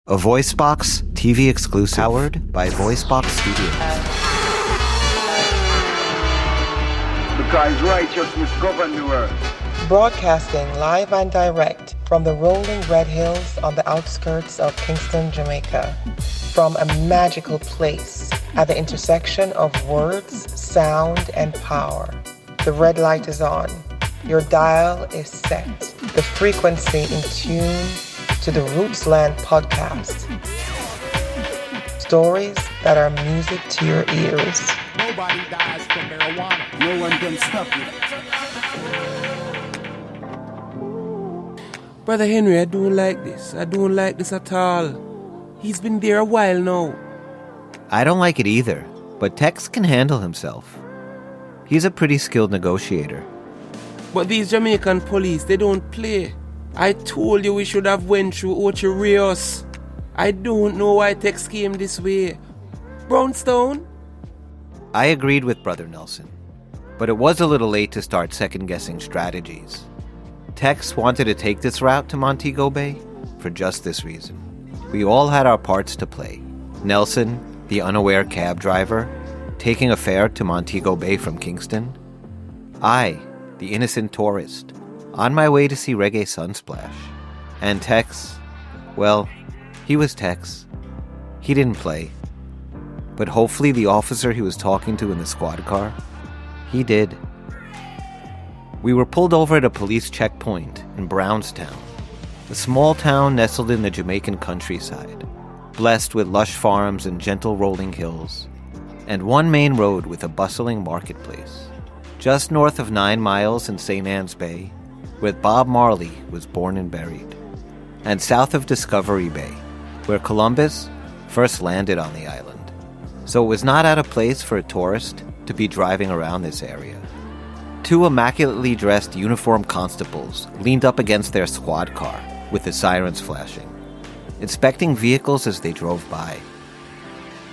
a Voice Boxx TV exclusive powered by Voice Boxx Studios. Because righteousness govern the world. Broadcasting live and direct from the rolling red hills on the outskirts of Kingston, Jamaica. From a magical place at the intersection of words, sound, and power. The red light is on. Your dial is set. The frequency in tune to the Rootsland podcast. Stories that are music to your ears. Nobody dies from marijuana. No one can stop it. Brother Henry, I don't like this. I don't like this at all. He's been there a while now. I don't like it either, but Tex can handle himself. He's a pretty skilled negotiator. But these Jamaican police, they don't play. I told you we should have went through Ocho Rios. I don't know why Tex came this way. Brownstone? I agreed with Brother Nelson, but it was a little late to start second-guessing strategies. Tex wanted to take this route to Montego Bay for just this reason. We all had our parts to play. Nelson, the unaware cab driver, taking a fare to Montego Bay from Kingston. I, the innocent tourist, on my way to see Reggae Sunsplash. And Tex, well, he was Tex. He didn't play. But hopefully the officer he was talking to in the squad car, he did. We were pulled over at a police checkpoint in Brownstown, a small town nestled in the Jamaican countryside, blessed with lush farms and gentle rolling hills, and one main road with a bustling marketplace. Just north of 9 miles in St. Anne's Bay, where Bob Marley was born and buried, and south of Discovery Bay, where Columbus first landed on the island. So it was not out of place for a tourist to be driving around this area. 2 immaculately dressed uniformed constables leaned up against their squad car with the sirens flashing, inspecting vehicles as they drove by.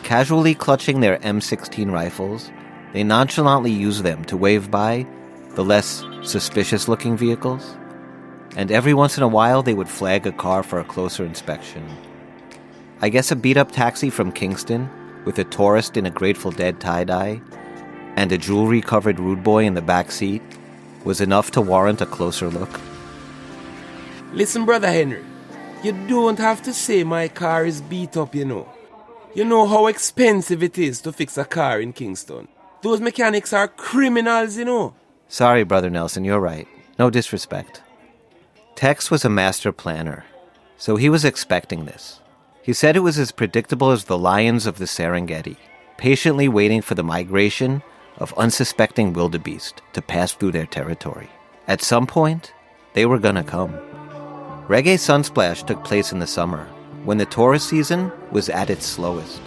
Casually clutching their M16 rifles, they nonchalantly used them to wave by the less suspicious-looking vehicles, and every once in a while they would flag a car for a closer inspection. I guess a beat-up taxi from Kingston, with a tourist in a Grateful Dead tie-dye, and a jewelry-covered rude boy in the back seat, was enough to warrant a closer look. Listen, Brother Henry, you don't have to say my car is beat up, you know. You know how expensive it is to fix a car in Kingston. Those mechanics are criminals, you know. Sorry, Brother Nelson, you're right. No disrespect. Tex was a master planner, so he was expecting this. He said it was as predictable as the lions of the Serengeti, patiently waiting for the migration of unsuspecting wildebeest to pass through their territory. At some point, they were gonna come. Reggae Sunsplash took place in the summer, when the tourist season was at its slowest.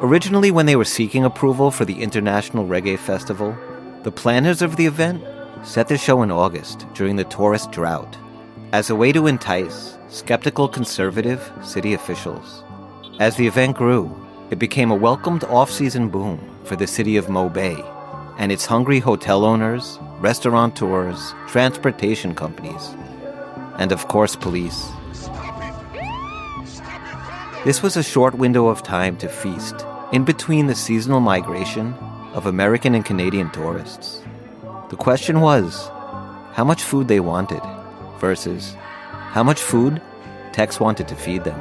Originally, when they were seeking approval for the International Reggae Festival, the planners of the event set the show in August during the tourist drought as a way to entice skeptical conservative city officials. As the event grew, it became a welcomed off-season boom for the city of Montego Bay and its hungry hotel owners, restaurateurs, transportation companies, and of course police. This was a short window of time to feast in between the seasonal migration of American and Canadian tourists. The question was how much food they wanted versus how much food Tex wanted to feed them.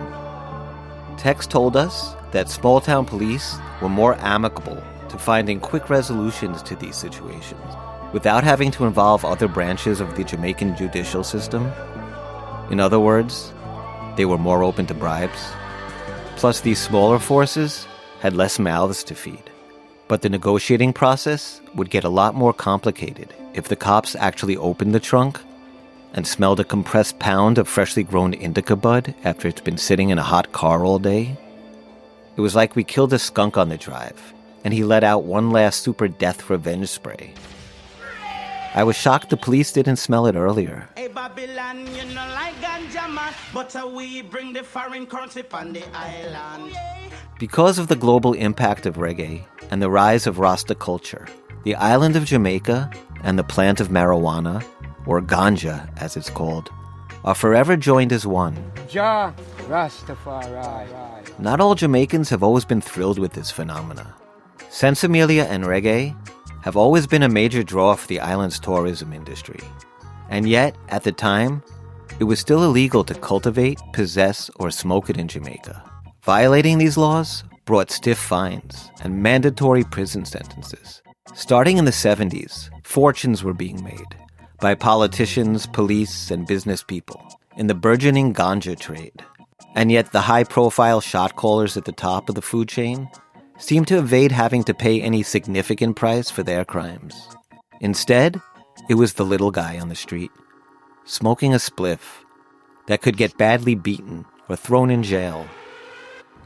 Tex told us that small-town police were more amicable to finding quick resolutions to these situations without having to involve other branches of the Jamaican judicial system. In other words, they were more open to bribes. Plus, these smaller forces had less mouths to feed. But the negotiating process would get a lot more complicated if the cops actually opened the trunk and smelled a compressed pound of freshly grown indica bud after it's been sitting in a hot car all day. It was like we killed a skunk on the drive, and he let out one last super death revenge spray. I was shocked the police didn't smell it earlier. Hey Babylon, you know like Ganja man, but we bring the foreign currency on the island. Because of the global impact of reggae and the rise of Rasta culture, the island of Jamaica and the plant of marijuana, or Ganja as it's called, are forever joined as one. Jah Rastafari. Not all Jamaicans have always been thrilled with this phenomena. Sensimilia and reggae have always been a major draw for the island's tourism industry. And yet, at the time, it was still illegal to cultivate, possess, or smoke it in Jamaica. Violating these laws brought stiff fines and mandatory prison sentences. Starting in the 70s, fortunes were being made by politicians, police, and business people in the burgeoning Ganja trade. And yet the high-profile shot callers at the top of the food chain seemed to evade having to pay any significant price for their crimes. Instead, it was the little guy on the street, smoking a spliff, that could get badly beaten or thrown in jail.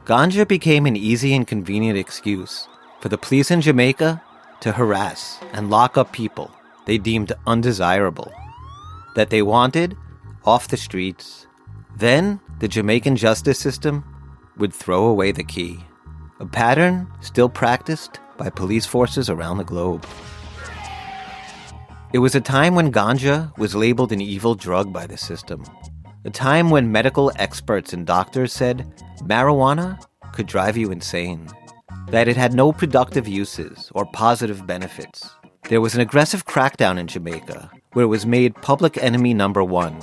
Ganja became an easy and convenient excuse for the police in Jamaica to harass and lock up people they deemed undesirable, that they wanted off the streets. Then the Jamaican justice system would throw away the key, a pattern still practiced by police forces around the globe. It was a time when ganja was labeled an evil drug by the system, a time when medical experts and doctors said marijuana could drive you insane, that it had no productive uses or positive benefits. There was an aggressive crackdown in Jamaica where it was made public enemy number one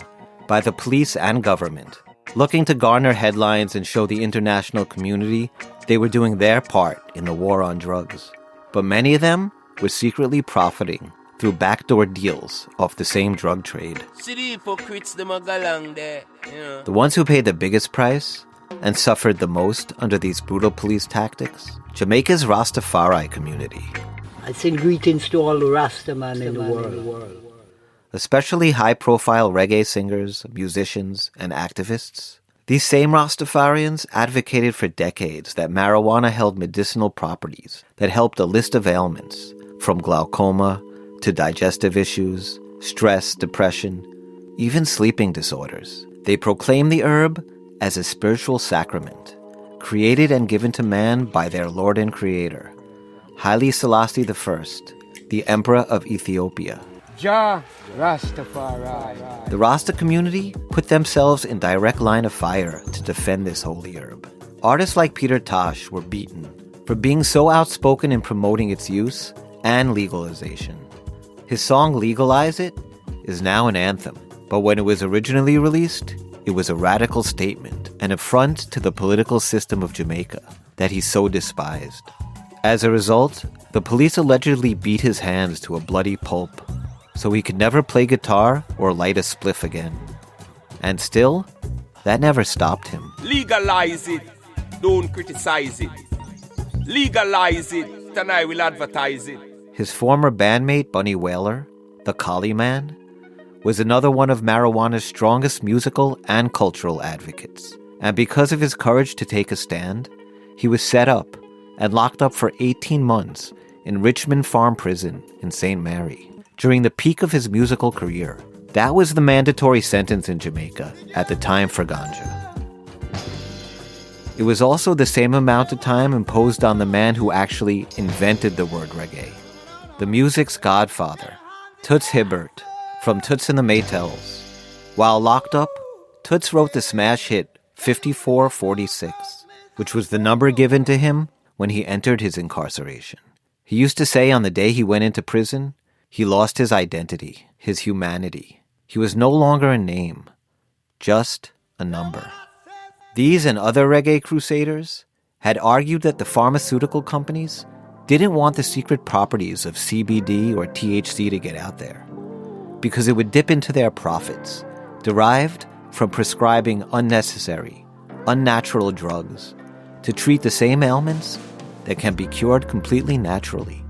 by the police and government, looking to garner headlines and show the international community they were doing their part in the war on drugs. But many of them were secretly profiting through backdoor deals off the same drug trade. See the hypocrites, them a galang there, you know. The ones who paid the biggest price and suffered the most under these brutal police tactics, Jamaica's Rastafari community. I send greetings to all the Rastaman in the world. Especially high-profile reggae singers, musicians, and activists. These same Rastafarians advocated for decades that marijuana held medicinal properties that helped a list of ailments, from glaucoma to digestive issues, stress, depression, even sleeping disorders. They proclaimed the herb as a spiritual sacrament, created and given to man by their Lord and Creator, Haile Selassie I, the Emperor of Ethiopia. Jah Rastafari. The Rasta community put themselves in direct line of fire to defend this holy herb. Artists like Peter Tosh were beaten for being so outspoken in promoting its use and legalization. His song Legalize It is now an anthem, but when it was originally released, it was a radical statement, an affront to the political system of Jamaica that he so despised. As a result, the police allegedly beat his hands to a bloody pulp, so he could never play guitar or light a spliff again. And still, that never stopped him. Legalize it, don't criticize it. Legalize it, and I will advertise it. His former bandmate, Bunny Wailer, the Collie Man, was another one of marijuana's strongest musical and cultural advocates. And because of his courage to take a stand, he was set up and locked up for 18 months in Richmond Farm Prison in St. Mary. During the peak of his musical career, that was the mandatory sentence in Jamaica at the time for ganja. It was also the same amount of time imposed on the man who actually invented the word reggae, the music's godfather, Toots Hibbert, from Toots and the Maytals. While locked up, Toots wrote the smash hit 5446, which was the number given to him when he entered his incarceration. He used to say on the day he went into prison, he lost his identity, his humanity. He was no longer a name, just a number. These and other reggae crusaders had argued that the pharmaceutical companies didn't want the secret properties of CBD or THC to get out there, because it would dip into their profits, derived from prescribing unnecessary, unnatural drugs to treat the same ailments that can be cured completely naturally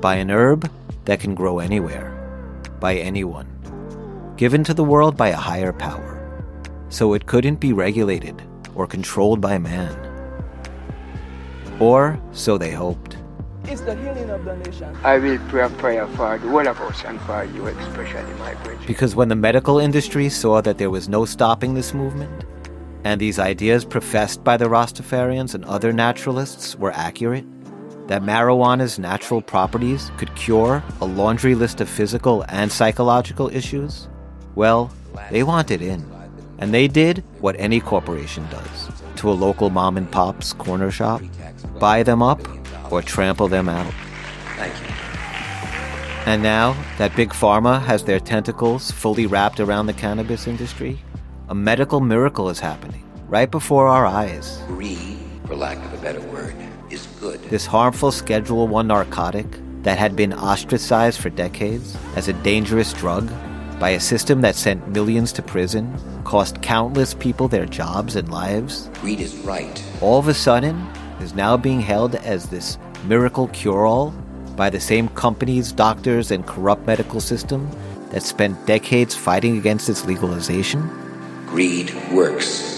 by an herb that can grow anywhere, by anyone, given to the world by a higher power, so it couldn't be regulated or controlled by man. Or so they hoped. It's the healing of the nation. I will pray a prayer for the whole of us and for you especially, my brethren. Because when the medical industry saw that there was no stopping this movement, and these ideas professed by the Rastafarians and other naturalists were accurate, that marijuana's natural properties could cure a laundry list of physical and psychological issues, well, they wanted in. And they did what any corporation does to a local mom and pop's corner shop: buy them up or trample them out. Thank you. And now that Big Pharma has their tentacles fully wrapped around the cannabis industry, a medical miracle is happening right before our eyes. Greed, for lack of a better word, is good. This harmful Schedule I narcotic that had been ostracized for decades as a dangerous drug by a system that sent millions to prison, cost countless people their jobs and lives, Greed is right. all of a sudden is now being hailed as this miracle cure-all by the same companies, doctors, and corrupt medical system that spent decades fighting against its legalization? Greed works.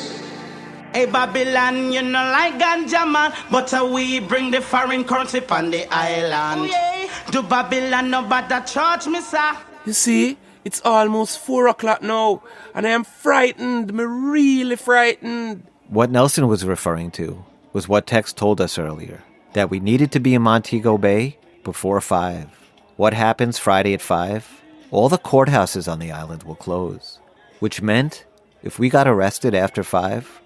Hey Babylon, you know like ganja man, but we bring the foreign currency on the island. Oh, yeah. Do Babylon no bother charge me, sir? You see, it's almost 4 o'clock now, and I am frightened. Me really frightened. What Nelson was referring to was what Tex told us earlier, that we needed to be in Montego Bay before 5. What happens Friday at 5? All the courthouses on the island will close, which meant if we got arrested after 5,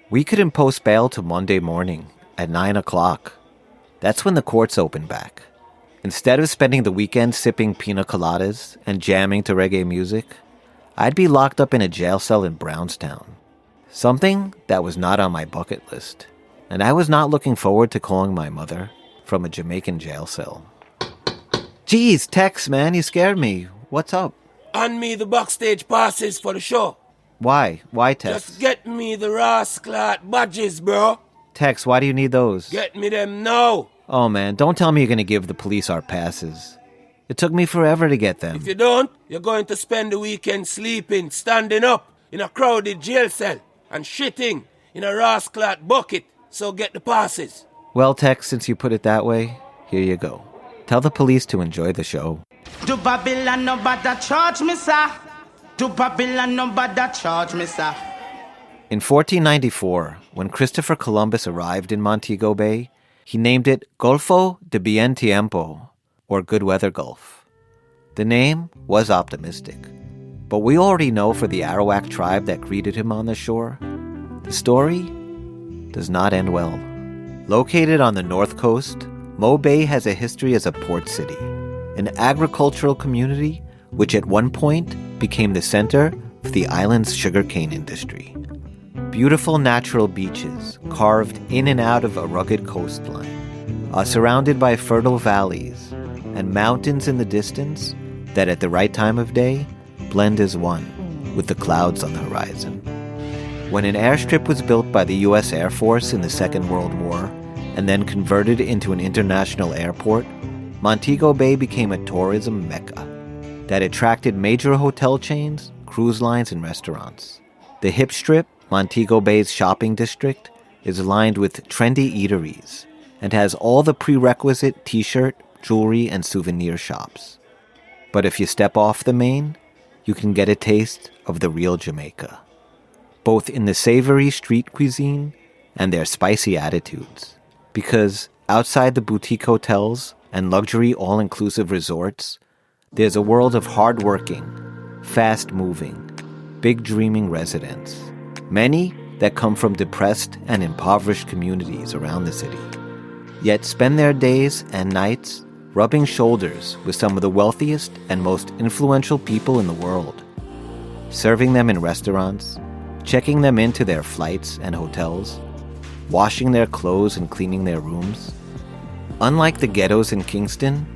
we couldn't post bail till Monday morning at 9 o'clock. That's when the courts open back. Instead of spending the weekend sipping pina coladas and jamming to reggae music, I'd be locked up in a jail cell in Brownstown. Something that was not on my bucket list. And I was not looking forward to calling my mother from a Jamaican jail cell. Jeez, Tex, man, you scared me. What's up? Hand me the backstage passes for the show. Why? Why, Tex? Just get me the Rastafari badges, bro. Tex, why do you need those? Get me them now. Oh, man, don't tell me you're going to give the police our passes. It took me forever to get them. If you don't, you're going to spend the weekend sleeping, standing up in a crowded jail cell and shitting in a Rastafari bucket. So get the passes. Well, Tex, since you put it that way, here you go. Tell the police to enjoy the show. Do Babylon no bother charge me, sir? Do Babylon no bother charge me, sir? In 1494, when Christopher Columbus arrived in Montego Bay, he named it Golfo de Bien Tiempo, or Good Weather Gulf. The name was optimistic, but we already know for the Arawak tribe that greeted him on the shore, the story does not end well. Located on the north coast, Mo Bay has a history as a port city, an agricultural community which at one point became the center for the island's sugarcane industry. Beautiful natural beaches, carved in and out of a rugged coastline, are surrounded by fertile valleys and mountains in the distance that at the right time of day blend as one with the clouds on the horizon. When an airstrip was built by the U.S. Air Force in the Second World War and then converted into an international airport, Montego Bay became a tourism mecca that attracted major hotel chains, cruise lines, and restaurants. The hip strip, Montego Bay's shopping district, is lined with trendy eateries and has all the prerequisite t-shirt, jewelry, and souvenir shops. But if you step off the main, you can get a taste of the real Jamaica, both in the savory street cuisine and their spicy attitudes. Because outside the boutique hotels and luxury all-inclusive resorts, there's a world of hard-working, fast-moving, big-dreaming residents, many that come from depressed and impoverished communities around the city, yet spend their days and nights rubbing shoulders with some of the wealthiest and most influential people in the world, serving them in restaurants, checking them into their flights and hotels, washing their clothes and cleaning their rooms. Unlike the ghettos in Kingston,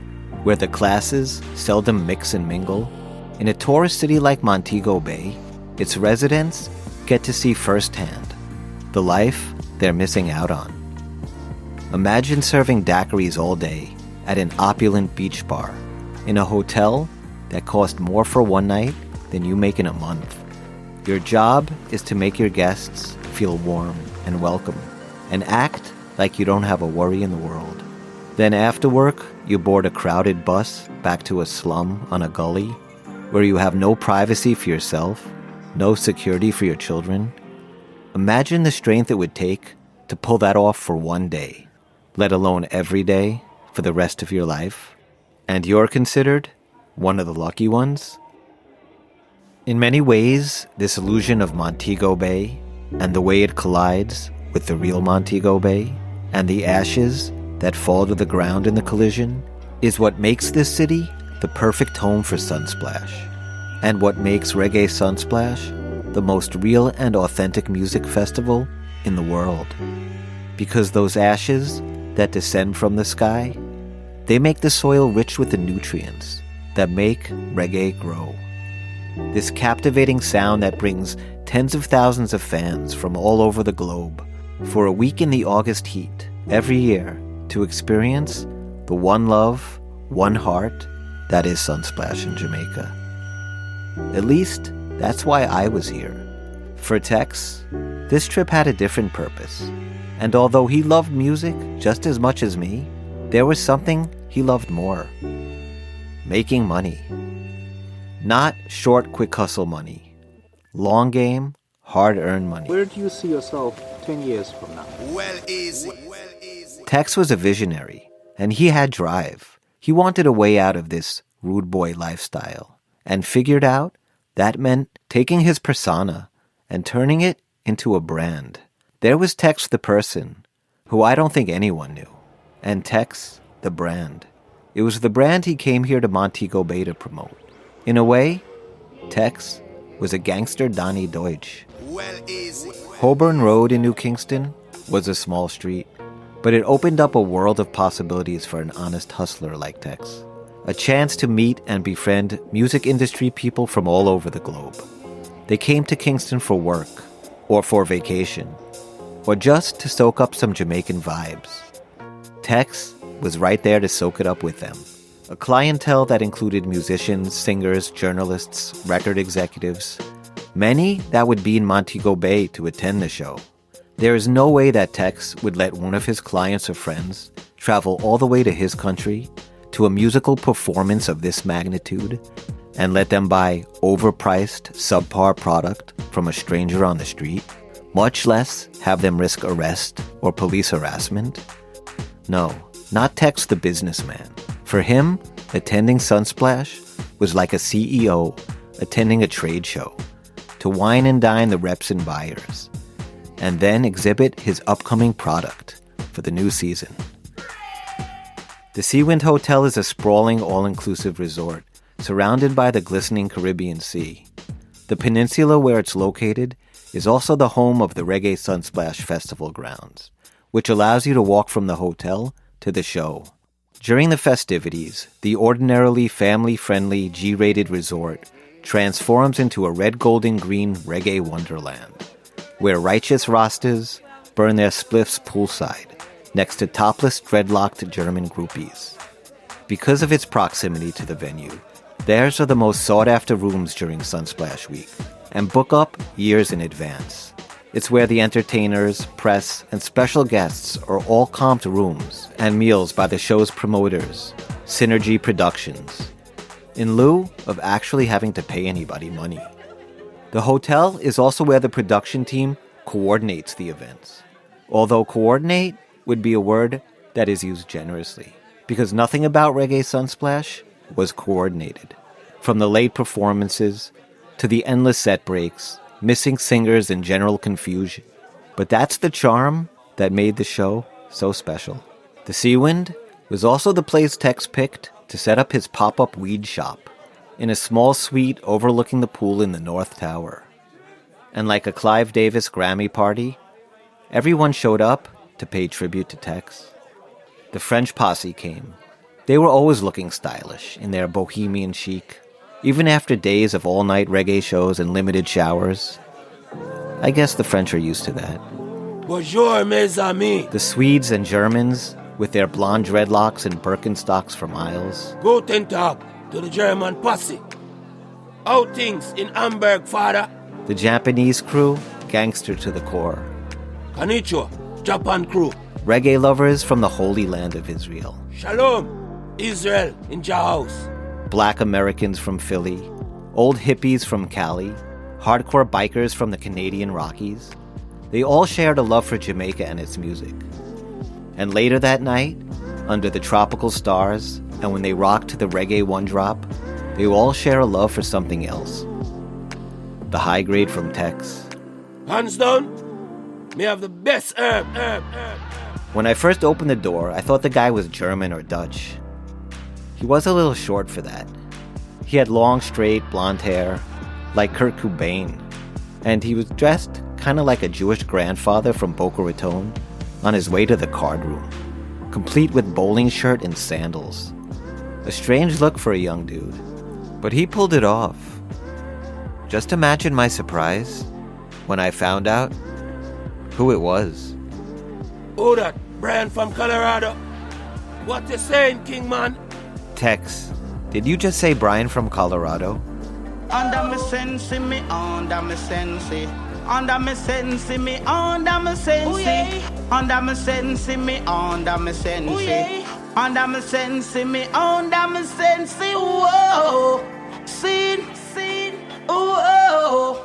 where the classes seldom mix and mingle, in a tourist city like Montego Bay, its residents get to see firsthand the life they're missing out on. Imagine serving daiquiris all day at an opulent beach bar in a hotel that cost more for one night than you make in a month. Your job is to make your guests feel warm and welcome and act like you don't have a worry in the world. Then after work, you board a crowded bus back to a slum on a gully where you have no privacy for yourself, no security for your children. Imagine the strength it would take to pull that off for one day, let alone every day for the rest of your life. And you're considered one of the lucky ones? In many ways, this illusion of Montego Bay and the way it collides with the real Montego Bay and the ashes that fall to the ground in the collision is what makes this city the perfect home for Sunsplash, and what makes Reggae Sunsplash the most real and authentic music festival in the world. Because those ashes that descend from the sky, they make the soil rich with the nutrients that make reggae grow. This captivating sound that brings tens of thousands of fans from all over the globe for a week in the August heat every year to experience the one love, one heart that is Sunsplash in Jamaica. At least, that's why I was here. For Tex, this trip had a different purpose. And although he loved music just as much as me, there was something he loved more. Making money. Not short, quick hustle money. Long game, hard-earned money. Where do you see yourself 10 years from now? Well easy. Tex was a visionary, and he had drive. He wanted a way out of this rude boy lifestyle, and figured out that meant taking his persona and turning it into a brand. There was Tex the person, who I don't think anyone knew, and Tex the brand. It was the brand he came here to Montego Bay to promote. In a way, Tex was a gangster Donny Deutsch. Well easy. Holborn Road in New Kingston was a small street, but it opened up a world of possibilities for an honest hustler like Tex. A chance to meet and befriend music industry people from all over the globe. They came to Kingston for work, or for vacation, or just to soak up some Jamaican vibes. Tex was right there to soak it up with them. A clientele that included musicians, singers, journalists, record executives, many that would be in Montego Bay to attend the show. There is no way that Tex would let one of his clients or friends travel all the way to his country to a musical performance of this magnitude and let them buy overpriced, subpar product from a stranger on the street, much less have them risk arrest or police harassment. No, not Tex the businessman. For him, attending Sunsplash was like a CEO attending a trade show, to wine and dine the reps and buyers, and then exhibit his upcoming product for the new season. The Seawind Hotel is a sprawling, all-inclusive resort surrounded by the glistening Caribbean Sea. The peninsula where it's located is also the home of the Reggae Sunsplash Festival grounds, which allows you to walk from the hotel to the show. During the festivities, the ordinarily family-friendly G-rated resort transforms into a red, gold, and green reggae wonderland, where righteous Rastas burn their spliffs poolside, next to topless, dreadlocked German groupies. Because of its proximity to the venue, theirs are the most sought-after rooms during Sunsplash Week, and book up years in advance. It's where the entertainers, press, and special guests are all comped rooms and meals by the show's promoters, Synergy Productions, in lieu of actually having to pay anybody money. The hotel is also where the production team coordinates the events, although coordinate would be a word that is used generously, because nothing about Reggae Sunsplash was coordinated. From the late performances to the endless set breaks, missing singers, and general confusion. But that's the charm that made the show so special. The Seawind was also the place Tex picked to set up his pop-up weed shop in a small suite overlooking the pool in the North Tower. And like a Clive Davis Grammy party, everyone showed up to pay tribute to Tex. The French posse came. They were always looking stylish in their bohemian chic, even after days of all-night reggae shows and limited showers. I guess the French are used to that. Bonjour, mes amis. The Swedes and Germans, with their blonde dreadlocks and Birkenstocks for miles. Guten Tag to the German posse. Outings in Hamburg, father. The Japanese crew, gangster to the core. Konnichiwa, Japan crew. Reggae lovers from the Holy Land of Israel. Shalom, Israel in your house. Black Americans from Philly, old hippies from Cali, hardcore bikers from the Canadian Rockies. They all shared a love for Jamaica and its music. And later that night, under the tropical stars, and when they rocked to the reggae one drop, they all share a love for something else. the high grade from Tex. Hands down, me have the best herb. When I first opened the door, I thought the guy was German or Dutch. He was a little short for that. He had long, straight, blonde hair, like Kurt Cobain, and he was dressed kind of like a Jewish grandfather from Boca Raton on his way to the card room, complete with bowling shirt and sandals. A strange look for a young dude, but he pulled it off. Just imagine my surprise when I found out who it was. Who that? Brian from Colorado. What you saying, King man? Tex, did you just say Brian from Colorado? Under me sense, me under me sense. Under me sense, me under me sense. Under me sense, me under me sense. Under me sense, me under me sense. Whoa, sin, whoa.